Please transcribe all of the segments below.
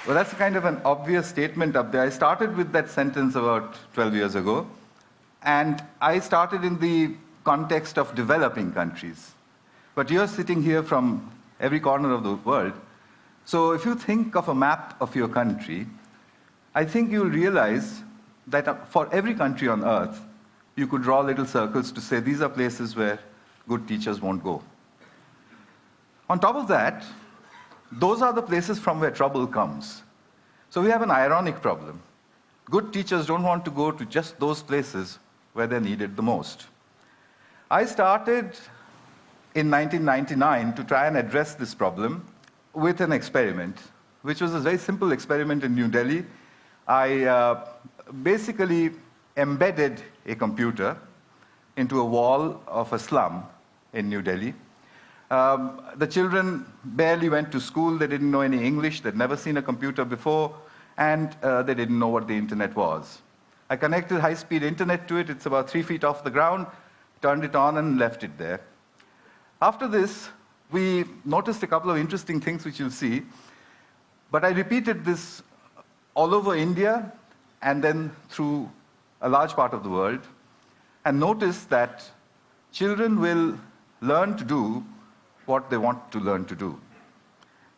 Well, that's kind of an obvious statement up there. I started with that sentence about 12 years ago, and I started in the context of developing countries. But you're sitting here from every corner of the world, so if you think of a map of your country, I think you'll realize that for every country on earth, you could draw little circles to say these are places where good teachers won't go. On top of that, those are the places from where trouble comes. So we have an ironic problem. Good teachers don't want to go to just those places where they're needed the most. I started in 1999 to try and address this problem with an experiment, which was a very simple experiment in New Delhi. I basically embedded a computer into a wall of a slum in New Delhi. The children barely went to school, they didn't know any English, they'd never seen a computer before, and they didn't know what the internet was. I connected high-speed internet to it, it's about 3 feet off the ground, turned it on and left it there. After this, we noticed a couple of interesting things which you'll see, but I repeated this all over India and then through a large part of the world, and noticed that children will learn to do what they want to learn to do.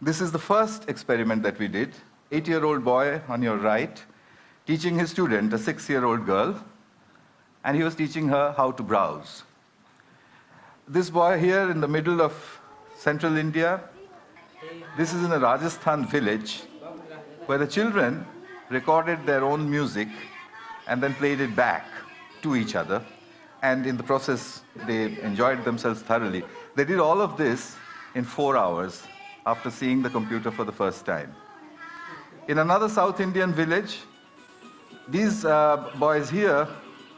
This is the first experiment that we did. 8-year-old boy on your right, teaching his student, a 6-year-old girl, and he was teaching her how to browse. This boy here in the middle of central India, this is in a Rajasthan village, where the children recorded their own music and then played it back to each other, and in the process, they enjoyed themselves thoroughly. They did all of this in 4 hours after seeing the computer for the first time. In another South Indian village, these boys here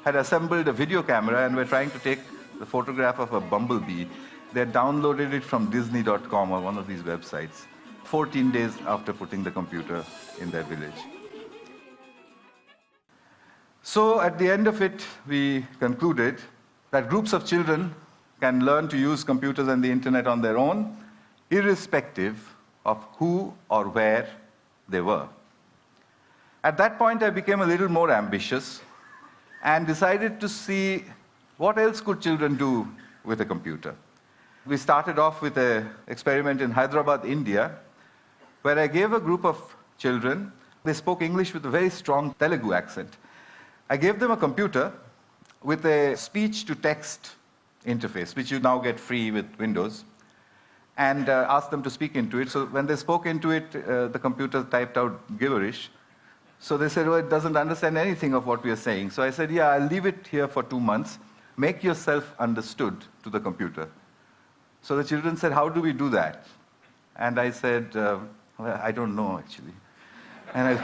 had assembled a video camera and were trying to take the photograph of a bumblebee. They had downloaded it from Disney.com or one of these websites, 14 days after putting the computer in their village. So at the end of it, we concluded that groups of children can learn to use computers and the internet on their own, irrespective of who or where they were. At that point, I became a little more ambitious and decided to see what else could children do with a computer. We started off with an experiment in Hyderabad, India, where I gave a group of children, they spoke English with a very strong Telugu accent. I gave them a computer with a speech-to-text interface, which you now get free with Windows, and asked them to speak into it. So when they spoke into it, the computer typed out gibberish. So they said, oh, it doesn't understand anything of what we are saying. So I said, yeah, I'll leave it here for 2 months. Make yourself understood to the computer. So the children said, how do we do that? And I said, well, I don't know, actually. And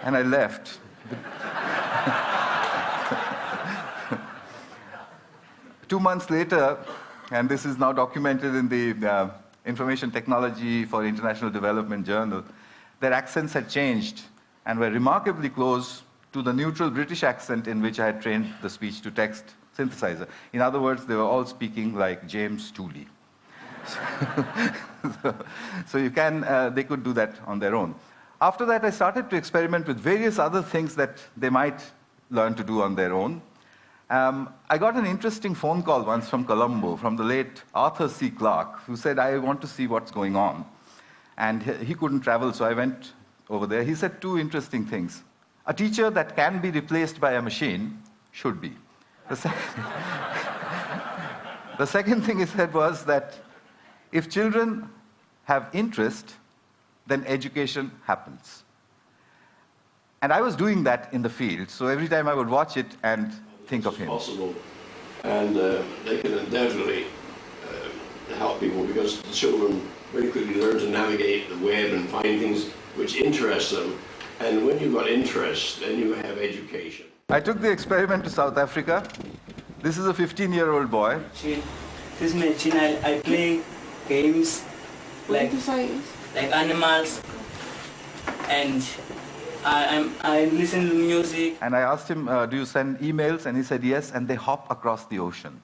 and I left. 2 months later, and this is now documented in the Information Technology for International Development Journal, their accents had changed and were remarkably close to the neutral British accent in which I had trained the speech-to-text synthesizer. In other words, they were all speaking like James Tooley. So you can, they could do that on their own. After that, I started to experiment with various other things that they might learn to do on their own. I got an interesting phone call once from Colombo, from the late Arthur C. Clarke, who said, I want to see what's going on. And he couldn't travel, so I went over there. He said 2 interesting things. A teacher that can be replaced by a machine should be. The second thing he said was that if children have interest, then education happens. And I was doing that in the field, so every time I would watch it and think of him. Possible. And they can undoubtedly help people because the children very quickly learn to navigate the web and find things which interest them. And when you've got interest, then you have education. I took the experiment to South Africa. This is a 15-year-old boy. Chin. This is my chin. I play games, like animals, and I listen to music. And I asked him, do you send emails? And he said yes, and they hop across the ocean.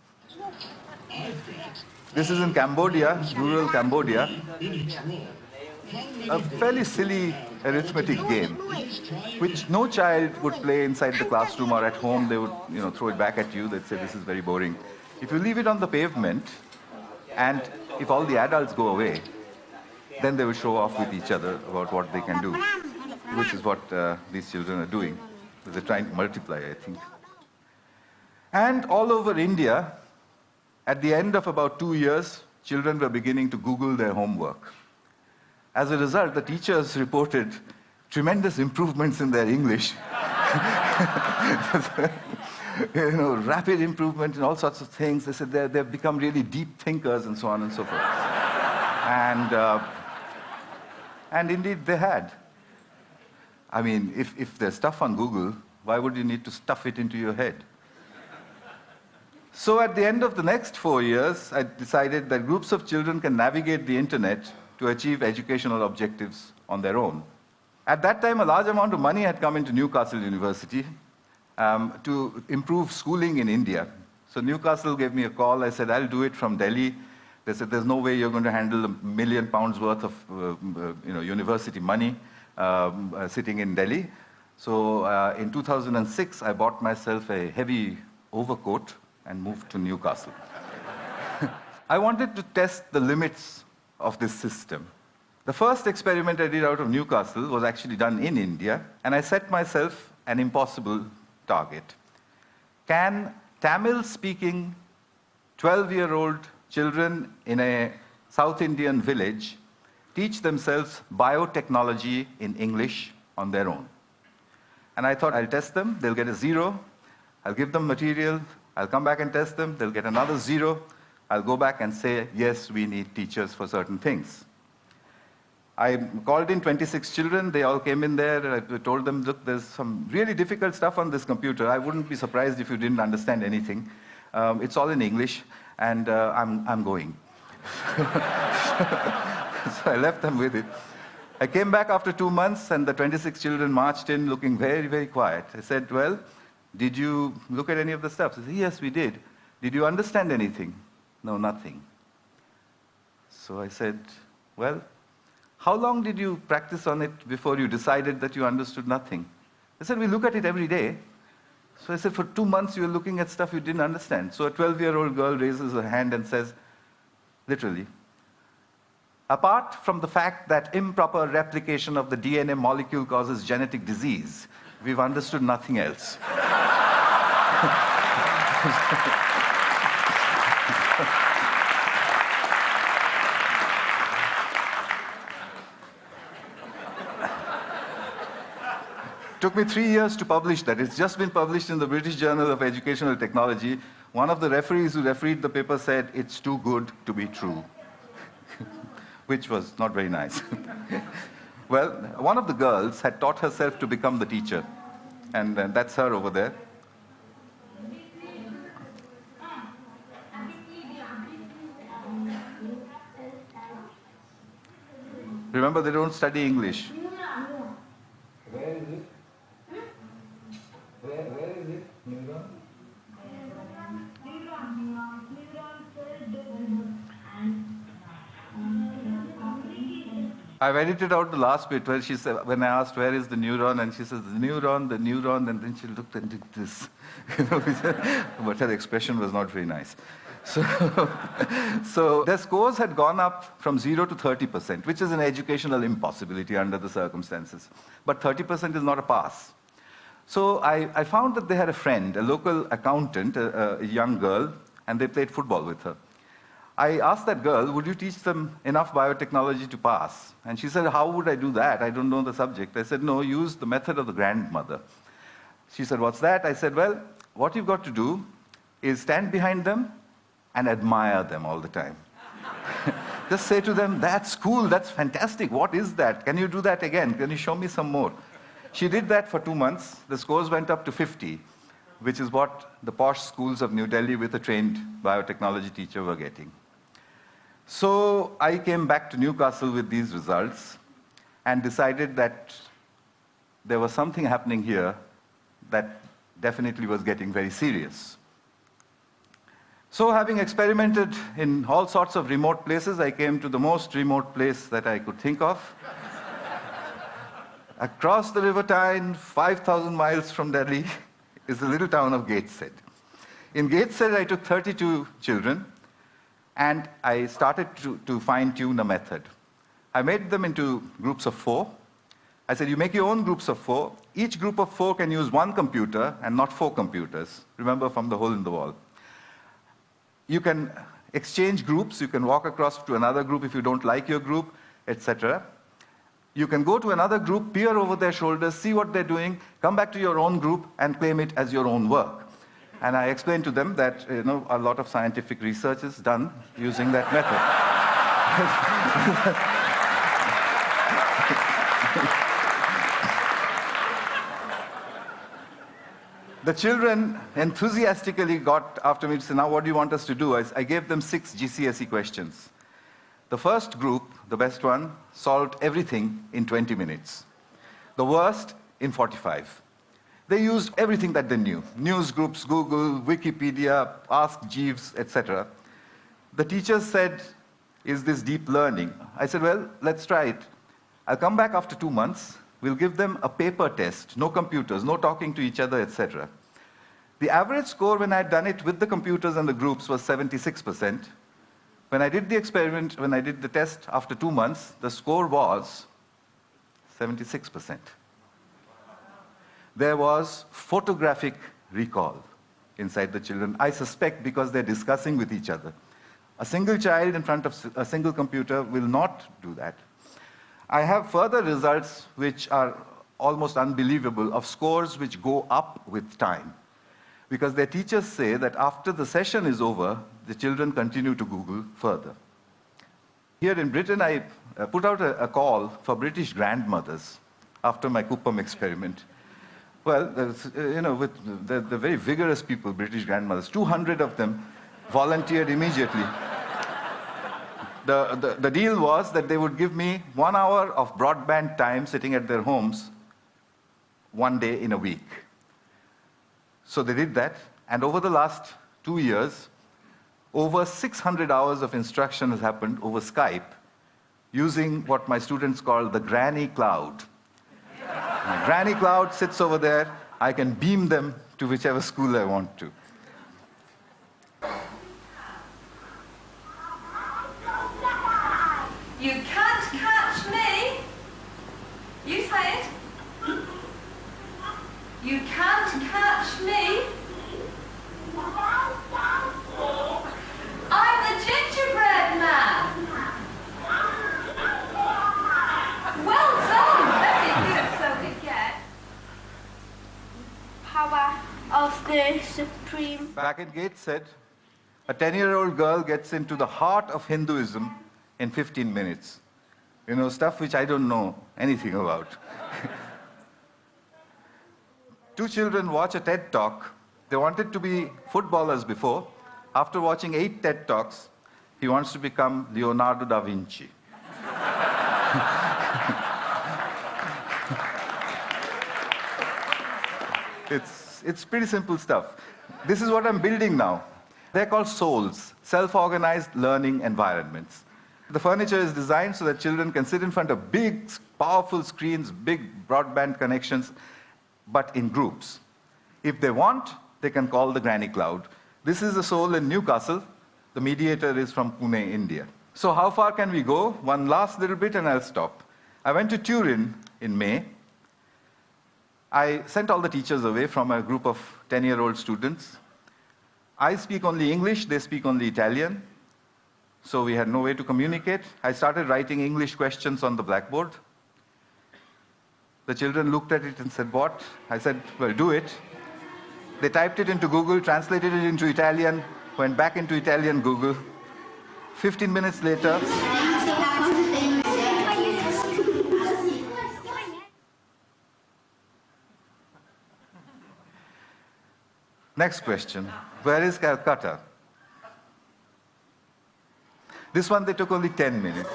This is in Cambodia, rural Cambodia. A fairly silly arithmetic game, which no child would play inside the classroom or at home. They would, throw it back at you. They'd say, this is very boring. If you leave it on the pavement, and if all the adults go away, then they will show off with each other about what they can do, which is what these children are doing. They're trying to multiply, I think. And all over India, at the end of about 2 years, children were beginning to Google their homework. As a result, the teachers reported tremendous improvements in their English. Rapid improvement in all sorts of things. They said they've become really deep thinkers and so on and so forth. And indeed, they had. I mean, if there's stuff on Google, why would you need to stuff it into your head? So at the end of the next 4 years, I decided that groups of children can navigate the internet to achieve educational objectives on their own. At that time, a large amount of money had come into Newcastle University to improve schooling in India. So Newcastle gave me a call. I said, I'll do it from Delhi. They said, there's no way you're going to handle £1 million worth of university money sitting in Delhi. So in 2006, I bought myself a heavy overcoat and moved to Newcastle. I wanted to test the limits of this system. The first experiment I did out of Newcastle was actually done in India, and I set myself an impossible target. Can Tamil-speaking 12-year-old children in a South Indian village teach themselves biotechnology in English on their own? And I thought, I'll test them, they'll get a 0, I'll give them material, I'll come back and test them, they'll get another 0, I'll go back and say, yes, we need teachers for certain things. I called in 26 children, they all came in there, I told them, look, there's some really difficult stuff on this computer. I wouldn't be surprised if you didn't understand anything. It's all in English, and I'm going. So I left them with it. I came back after 2 months, and the 26 children marched in looking very, very quiet. I said, well, did you look at any of the stuff? They said, yes, we did. Did you understand anything? No, nothing. So I said, well, how long did you practice on it before you decided that you understood nothing? They said, we look at it every day. So I said, for 2 months you were looking at stuff you didn't understand. So a 12-year-old girl raises her hand and says, literally, apart from the fact that improper replication of the DNA molecule causes genetic disease, we've understood nothing else. Took me 3 years to publish that. It's just been published in the British Journal of Educational Technology. One of the referees who refereed the paper said, it's too good to be true, which was not very nice. Well, one of the girls had taught herself to become the teacher, and that's her over there. Remember, they don't study English. Where is it? Where is it? Neuron? I've edited out the last bit where she said, when I asked where is the neuron, and she says, the neuron, and then she looked and did this. But her expression was not very nice. So their scores had gone up from 0 to 30%, which is an educational impossibility under the circumstances. But 30% is not a pass. So I found that they had a friend, a local accountant, a young girl, and they played football with her. I asked that girl, would you teach them enough biotechnology to pass? And she said, how would I do that? I don't know the subject. I said, no, use the method of the grandmother. She said, what's that? I said, well, what you've got to do is stand behind them and admire them all the time. Just say to them, that's cool, that's fantastic, what is that? Can you do that again? Can you show me some more? She did that for 2 months. The scores went up to 50, which is what the posh schools of New Delhi with a trained biotechnology teacher were getting. So I came back to Newcastle with these results and decided that there was something happening here that definitely was getting very serious. So having experimented in all sorts of remote places, I came to the most remote place that I could think of. Across the River Tyne, 5,000 miles from Delhi, is the little town of Gateshead. In Gateshead, I took 32 children, and I started to fine-tune a method. I made them into groups of 4. I said, you make your own groups of 4. Each group of 4 can use 1 computer and not 4 computers. Remember, from the hole in the wall. You can exchange groups. You can walk across to another group if you don't like your group, etc. You can go to another group, peer over their shoulders, see what they're doing, come back to your own group and claim it as your own work. And I explained to them that a lot of scientific research is done using that method. The children enthusiastically got after me to say, now what do you want us to do? I gave them 6 GCSE questions. The first group, the best one, solved everything in 20 minutes. The worst, in 45. They used everything that they knew. News groups, Google, Wikipedia, Ask Jeeves, etc. The teachers said, is this deep learning? I said, well, let's try it. I'll come back after 2 months. We'll give them a paper test, no computers, no talking to each other, etc. The average score when I'd done it with the computers and the groups was 76%. When I did the experiment, when I did the test after 2 months, the score was 76%. There was photographic recall inside the children, I suspect because they're discussing with each other. A single child in front of a single computer will not do that. I have further results which are almost unbelievable of scores which go up with time. Because their teachers say that after the session is over, the children continue to Google further. Here in Britain, I put out a call for British grandmothers after my Coupam experiment. Well, with the very vigorous people, British grandmothers, 200 of them volunteered immediately. The deal was that they would give me 1 hour of broadband time sitting at their homes 1 day in a week. So they did that, and over the last 2 years, over 600 hours of instruction has happened over Skype using what my students call the granny cloud. My granny cloud sits over there. I can beam them to whichever school I want to. You can't catch me. You say it. You can't catch me. I'm the gingerbread man. Well done. Very good. So we get power of the Supreme. Back in Gateshead, a 10-year-old girl gets into the heart of Hinduism in 15 minutes. Stuff which I don't know anything about. 2 children watch a TED Talk. They wanted to be footballers before. After watching 8 TED Talks, he wants to become Leonardo da Vinci. It's pretty simple stuff. This is what I'm building now. They're called souls, self-organized learning environments. The furniture is designed so that children can sit in front of big, powerful screens, big broadband connections, but in groups. If they want, they can call the granny cloud. This is the soul in Newcastle. The mediator is from Pune, India. So how far can we go? One last little bit and I'll stop. I went to Turin in May. I sent all the teachers away from a group of 10-year-old students. I speak only English, they speak only Italian. So we had no way to communicate. I started writing English questions on the blackboard. The children looked at it and said, what? I said, well, do it. They typed it into Google, translated it into Italian, went back into Italian Google. 15 minutes later, next question, where is Calcutta? This one, they took only 10 minutes.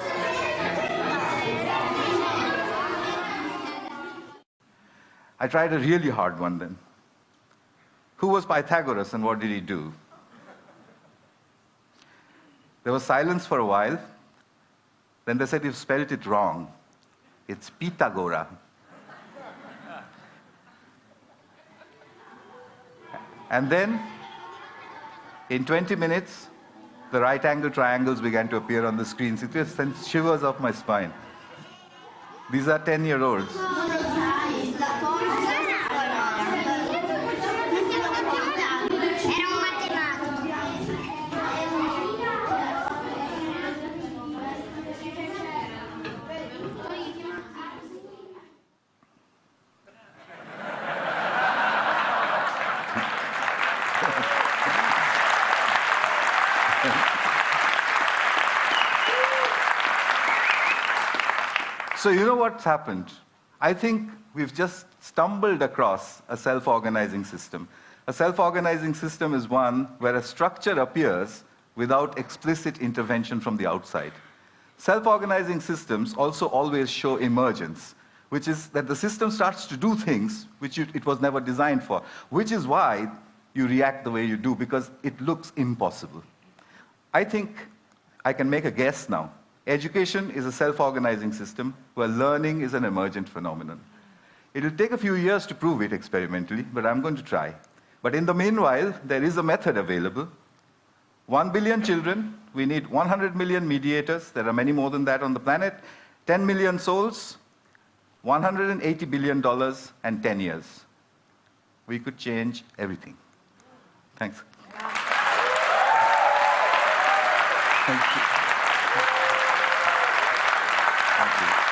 I tried a really hard one then. Who was Pythagoras and what did he do? There was silence for a while. Then they said, you've spelled it wrong. It's Pitagora. And then, in 20 minutes, the right angle triangles began to appear on the screens. It just sent shivers up my spine. These are 10-year-olds. So you know what's happened? I think we've just stumbled across a self-organizing system. A self-organizing system is one where a structure appears without explicit intervention from the outside. Self-organizing systems also always show emergence, which is that the system starts to do things which it was never designed for, which is why you react the way you do, because it looks impossible. I think I can make a guess now. Education is a self-organizing system where learning is an emergent phenomenon. It will take a few years to prove it experimentally, but I'm going to try. But in the meanwhile, there is a method available. 1 billion children, we need 100 million mediators, there are many more than that on the planet, 10 million souls, $180 billion, and 10 years. We could change everything. Thanks. Thank you. Thank you.